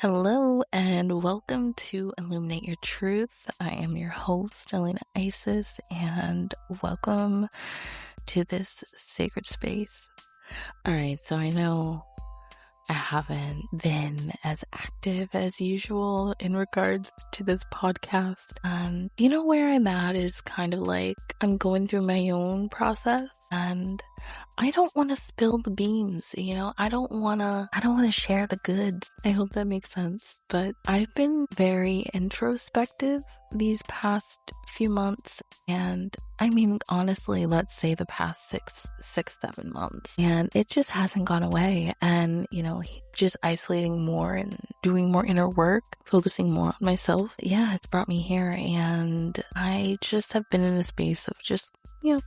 Hello and welcome to Illuminate Your Truth. I am your host, Elena Isis, and welcome to this sacred space. All right, so I know I haven't been as active as usual in regards to this podcast. Where I'm at is kind of like I'm going through my own process and I don't want to spill the beans, I don't want to share the goods. I hope that makes sense. But I've been very introspective these past few months, and I mean, honestly, let's say the past 7 months, and it just hasn't gone away. And, just isolating more and doing more inner work, focusing more on myself. Yeah, it's brought me here, and I just have been in a space of just,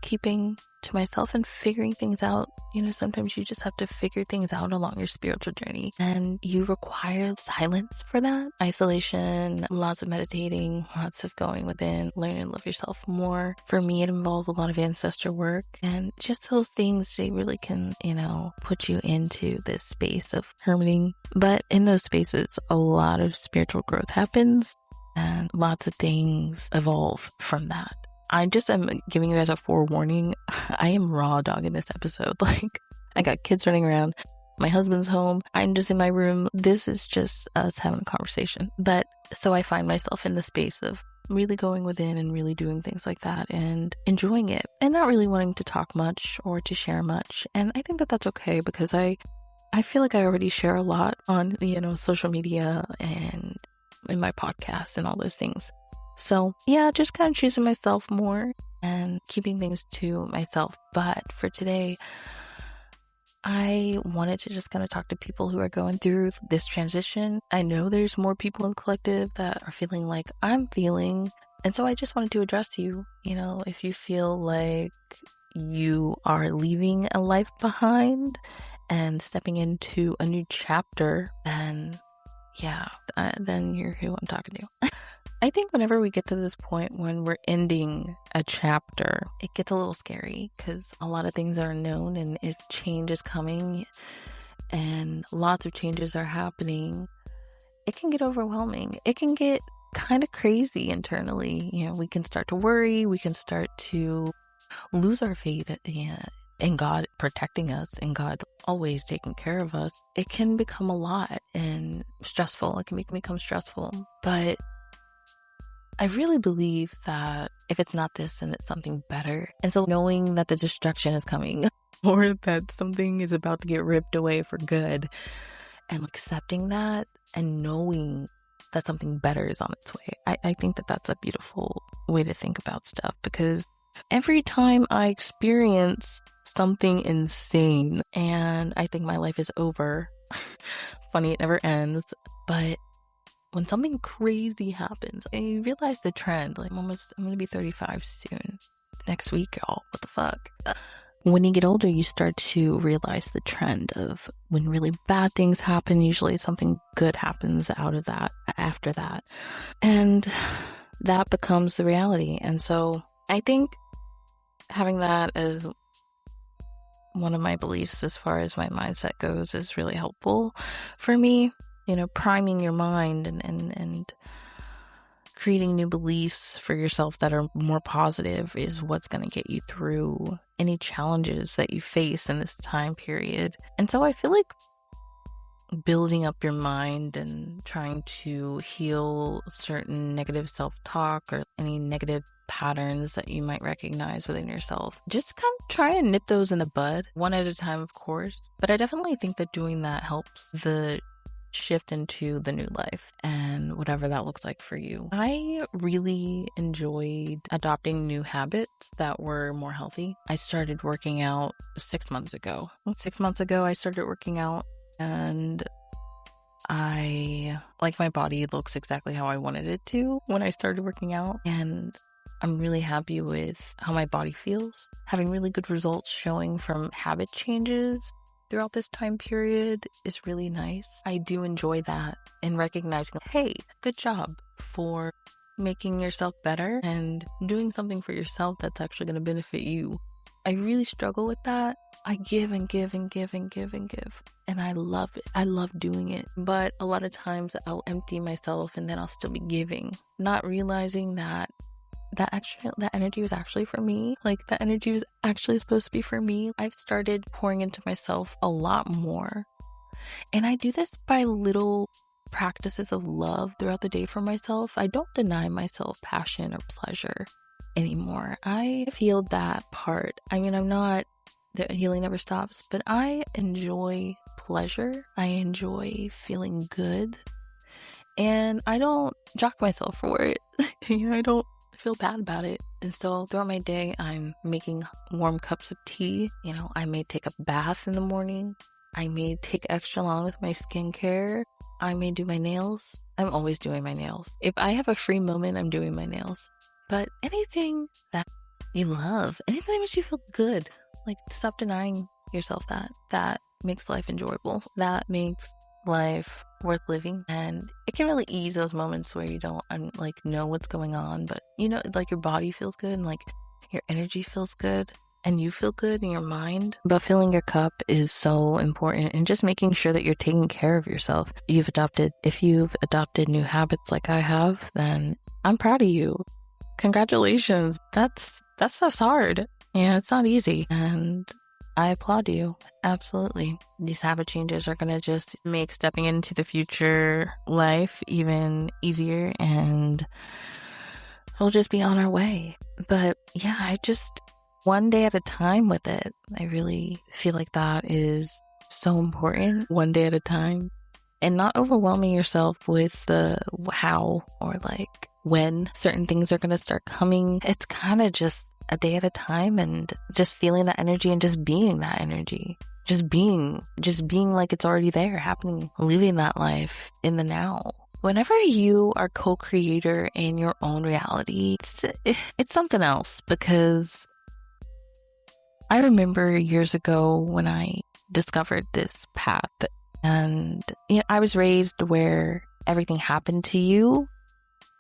keeping to myself and figuring things out. Sometimes you just have to figure things out along your spiritual journey, and you require silence for that. Isolation, lots of meditating, lots of going within, learning to love yourself more. For me, it involves a lot of ancestor work, and just those things, they really can, put you into this space of hermiting. But in those spaces, a lot of spiritual growth happens, and lots of things evolve from that. I just am giving you guys a forewarning. I am raw dogging this episode. I got kids running around. My husband's home. I'm just in my room. This is just us having a conversation. But so I find myself in the space of really going within and really doing things like that and enjoying it and not really wanting to talk much or to share much. And I think that that's okay, because I feel like I already share a lot on, social media and in my podcast and all those things. So yeah, just kind of choosing myself more and keeping things to myself. But for today, I wanted to just kind of talk to people who are going through this transition. I know there's more people in the collective that are feeling like I'm feeling. And so I just wanted to address you, if you feel like you are leaving a life behind and stepping into a new chapter, then then you're who I'm talking to. I think whenever we get to this point when we're ending a chapter, it gets a little scary because a lot of things are known, and if change is coming and lots of changes are happening, it can get overwhelming. It can get kind of crazy internally. We can start to worry. We can start to lose our faith in God protecting us and God always taking care of us. It can become a lot and stressful. It can become stressful. But I really believe that if it's not this, then it's something better. And so knowing that the destruction is coming or that something is about to get ripped away for good, and accepting that and knowing that something better is on its way, I think that that's a beautiful way to think about stuff, because every time I experience something insane and I think my life is over, funny, it never ends, but when something crazy happens, and you realize the trend, I'm going to be 35 soon. Next week, y'all. What the fuck? When you get older, you start to realize the trend of when really bad things happen, usually something good happens out of that, after that. And that becomes the reality. And so I think having that as one of my beliefs as far as my mindset goes is really helpful for me. Priming your mind and creating new beliefs for yourself that are more positive is what's going to get you through any challenges that you face in this time period. And so I feel like building up your mind and trying to heal certain negative self-talk or any negative patterns that you might recognize within yourself, just kind of try to nip those in the bud, one at a time, of course. But I definitely think that doing that helps the shift into the new life and whatever that looks like for you. I really enjoyed adopting new habits that were more healthy. I started working out 6 months ago. 6 months ago, I started working out, and my body looks exactly how I wanted it to when I started working out. And I'm really happy with how my body feels. Having really good results showing from habit changes throughout this time period is really nice. I do enjoy that, and recognizing, hey, good job for making yourself better and doing something for yourself that's actually going to benefit you. I really struggle with that. I give and give and give and give and give. And I love it. I love doing it. But a lot of times I'll empty myself and then I'll still be giving, not realizing that that energy was actually for me. Like, that energy was actually supposed to be for me. I've started pouring into myself a lot more. And I do this by little practices of love throughout the day for myself. I don't deny myself passion or pleasure anymore. I feel that part. I mean, the healing never stops, but I enjoy pleasure. I enjoy feeling good. And I don't jock myself for it. I don't feel bad about it. And so throughout my day, I'm making warm cups of tea. I may take a bath in the morning. I may take extra long with my skincare. I may do my nails. I'm always doing my nails. If I have a free moment, I'm doing my nails. But anything that you love, anything that makes you feel good, like, stop denying yourself that makes life enjoyable. That makes life worth living. And it can really ease those moments where you don't know what's going on, but like, your body feels good and like your energy feels good. And you feel good in your mind. But filling your cup is so important, and just making sure that you're taking care of yourself. If you've adopted new habits like I have, then I'm proud of you. Congratulations. That's hard. It's not easy. And I applaud you. Absolutely. These habit changes are going to just make stepping into the future life even easier, and we'll just be on our way. But yeah, one day at a time with it. I really feel like that is so important. One day at a time. And not overwhelming yourself with the how or like when certain things are going to start coming. It's kind of just a day at a time, and just feeling that energy and just being that energy. Just being like it's already there, happening, living that life in the now. Whenever you are co-creator in your own reality, it's something else, because I remember years ago when I discovered this path, and I was raised where everything happened to you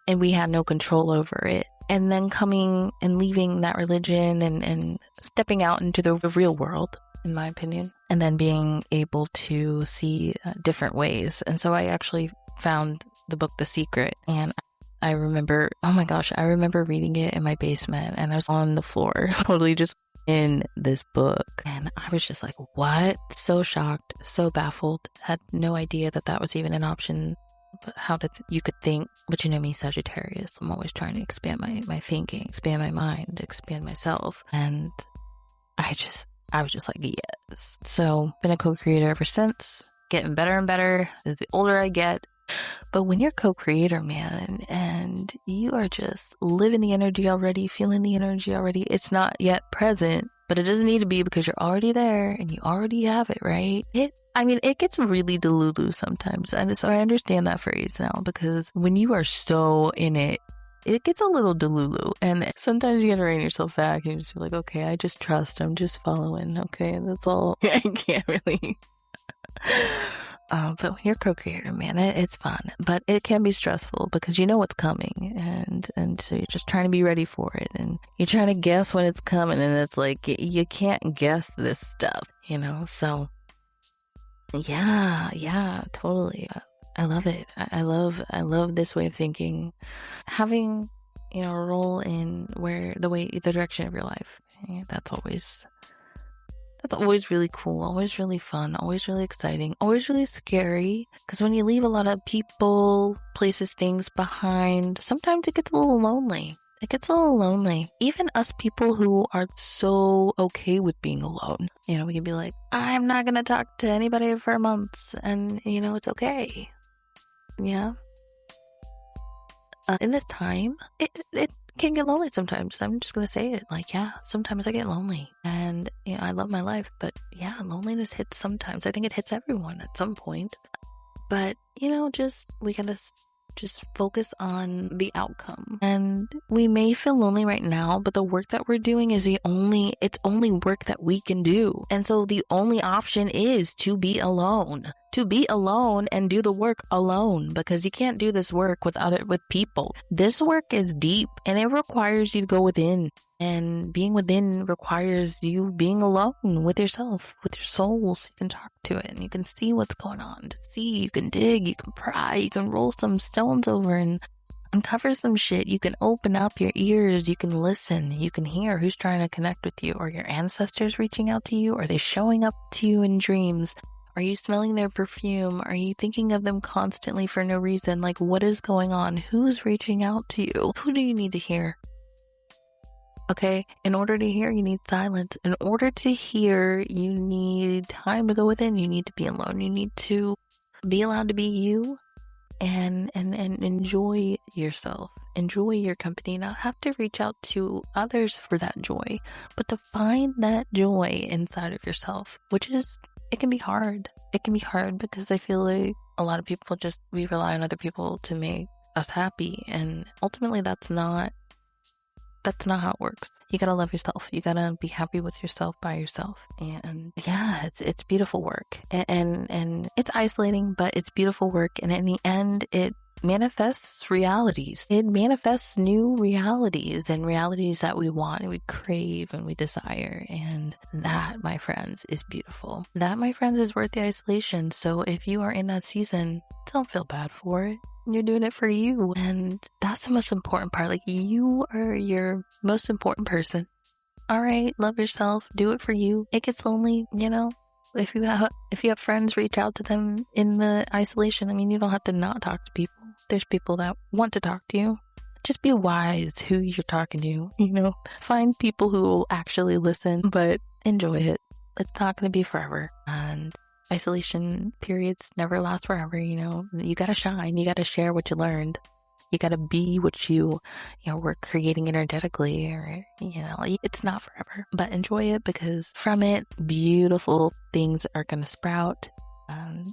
and we had no control over it. And then coming and leaving that religion and stepping out into the real world, in my opinion, and then being able to see different ways. And so I actually found the book The Secret, and I remember reading it in my basement, and I was on the floor totally just in this book, and I was just like, what? So shocked, so baffled, had no idea that was even an option. How you could think, but me, Sagittarius, I'm always trying to expand my thinking, expand my mind, expand myself, and I was just like, yes. So been a co-creator ever since, getting better and better as the older I get. But when you're co-creator, man, and you are just living the energy already, feeling the energy already, it's not yet present, but it doesn't need to be, because you're already there and you already have it, right? It gets really delulu sometimes. And so I understand that phrase now, because when you are so in it, it gets a little delulu. And sometimes you gotta rein yourself back and just be like, okay, I just trust, I'm just following. Okay, that's all. I can't really. But when you're co-creator, man, it's fun, but it can be stressful because you know what's coming, and so you're just trying to be ready for it, and you're trying to guess when it's coming, and it's like you can't guess this stuff, So yeah, totally. I love it. I love this way of thinking, having a role in the direction of your life. That's always really cool, always really fun, always really exciting, always really scary. Because when you leave a lot of people, places, things behind, sometimes it gets a little lonely. Even us people who are so okay with being alone. We can be like, I'm not going to talk to anybody for months. And, it's okay. Yeah. In this time, it can get lonely sometimes. I'm just going to say it. Like, yeah, sometimes I get lonely. And, I love my life. But yeah, loneliness hits sometimes. I think it hits everyone at some point. But, we got to just focus on the outcome. And we may feel lonely right now, but the work that we're doing is it's only work that we can do. And so the only option is to be alone. to be alone and do the work alone, because you can't do this work with people. This work is deep and it requires you to go within. And being within requires you being alone with yourself, with your soul, so you can talk to it and you can see what's going on. You can dig, you can pry, you can roll some stones over and uncover some shit. You can open up your ears, you can listen, you can hear who's trying to connect with you. Are your ancestors reaching out to you? Are they showing up to you in dreams? Are you smelling their perfume? Are you thinking of them constantly for no reason? Like, what is going on? Who's reaching out to you? Who do you need to hear? Okay, in order to hear, you need silence. In order to hear, you need time to go within. You need to be alone. You need to be allowed to be you and enjoy yourself. Enjoy your company. Not have to reach out to others for that joy, but to find that joy inside of yourself, it can be hard. It can be hard because I feel like a lot of people we rely on other people to make us happy. And ultimately that's not how it works. You gotta love yourself. You gotta be happy with yourself by yourself. And yeah, it's beautiful work. And it's isolating, but it's beautiful work. And in the end, it manifests realities. It manifests new realities and realities that we want and we crave and we desire. And that, my friends, is beautiful. That, my friends, is worth the isolation. So if you are in that season, don't feel bad for it. You're doing it for you. And that's the most important part. Like, you are your most important person. All right, love yourself. Do it for you. It gets lonely, If you have friends, reach out to them in the isolation. I mean, you don't have to not talk to people. There's people that want to talk to you. Just be wise who you're talking to, Find people who will actually listen, but enjoy it. It's not going to be forever. And isolation periods never last forever, You got to shine. You got to share what you learned. You got to be what you were creating energetically, or, it's not forever, but enjoy it, because from it, beautiful things are going to sprout.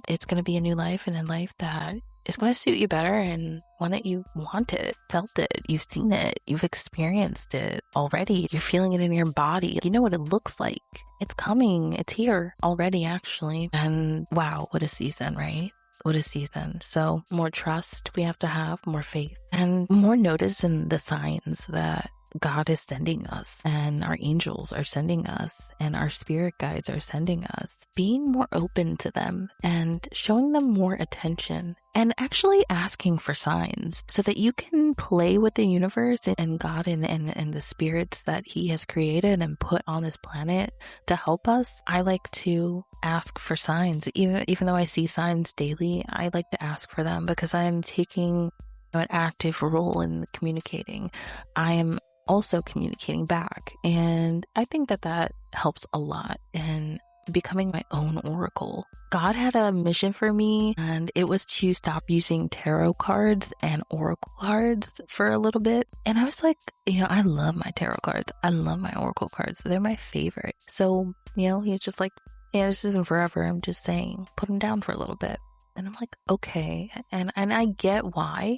It's going to be a new life, and a life that is going to suit you better, and one that you wanted, felt it, you've seen it, you've experienced it already. You're feeling it in your body. You know what it looks like. It's coming. It's here already, actually. And wow, what a season, right? What a season. So more trust we have to have, more faith, and more notice in the signs that God is sending us, and our angels are sending us, and our spirit guides are sending us. Being more open to them and showing them more attention, and actually asking for signs so that you can play with the universe and God and the spirits that He has created and put on this planet to help us. I like to ask for signs. Even though I see signs daily, I like to ask for them, because I am taking an active role in communicating. I am also communicating back. And I think that helps a lot in becoming my own oracle. God had a mission for me, and it was to stop using tarot cards and oracle cards for a little bit. And I was like, I love my tarot cards. I love my oracle cards. They're my favorite. So, he's just like, this isn't forever. I'm just saying, put them down for a little bit. And I'm like, okay. And I get why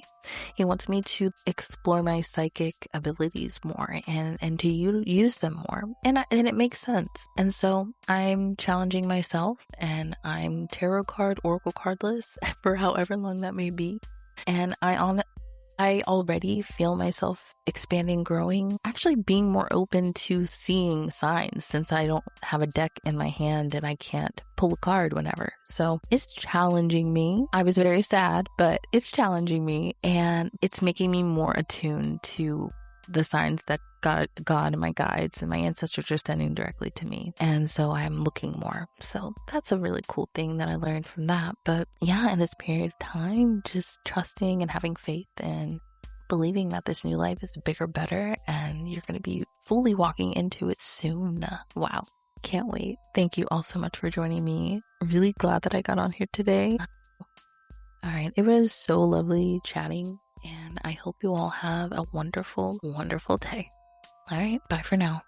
He wants me to explore my psychic abilities more and to use them more. And it makes sense. And so I'm challenging myself, and I'm tarot card, oracle cardless for however long that may be. And I already feel myself expanding, growing, actually being more open to seeing signs, since I don't have a deck in my hand and I can't pull a card whenever. So it's challenging me. I was very sad, but it's challenging me, and it's making me more attuned to the signs that God and my guides and my ancestors are sending directly to me. And so I'm looking more. So that's a really cool thing that I learned from that. But yeah, in this period of time, just trusting and having faith and believing that this new life is bigger, better, and you're going to be fully walking into it soon. Wow. Can't wait. Thank you all so much for joining me. Really glad that I got on here today. All right. It was so lovely chatting, and I hope you all have a wonderful, wonderful day. All right. Bye for now.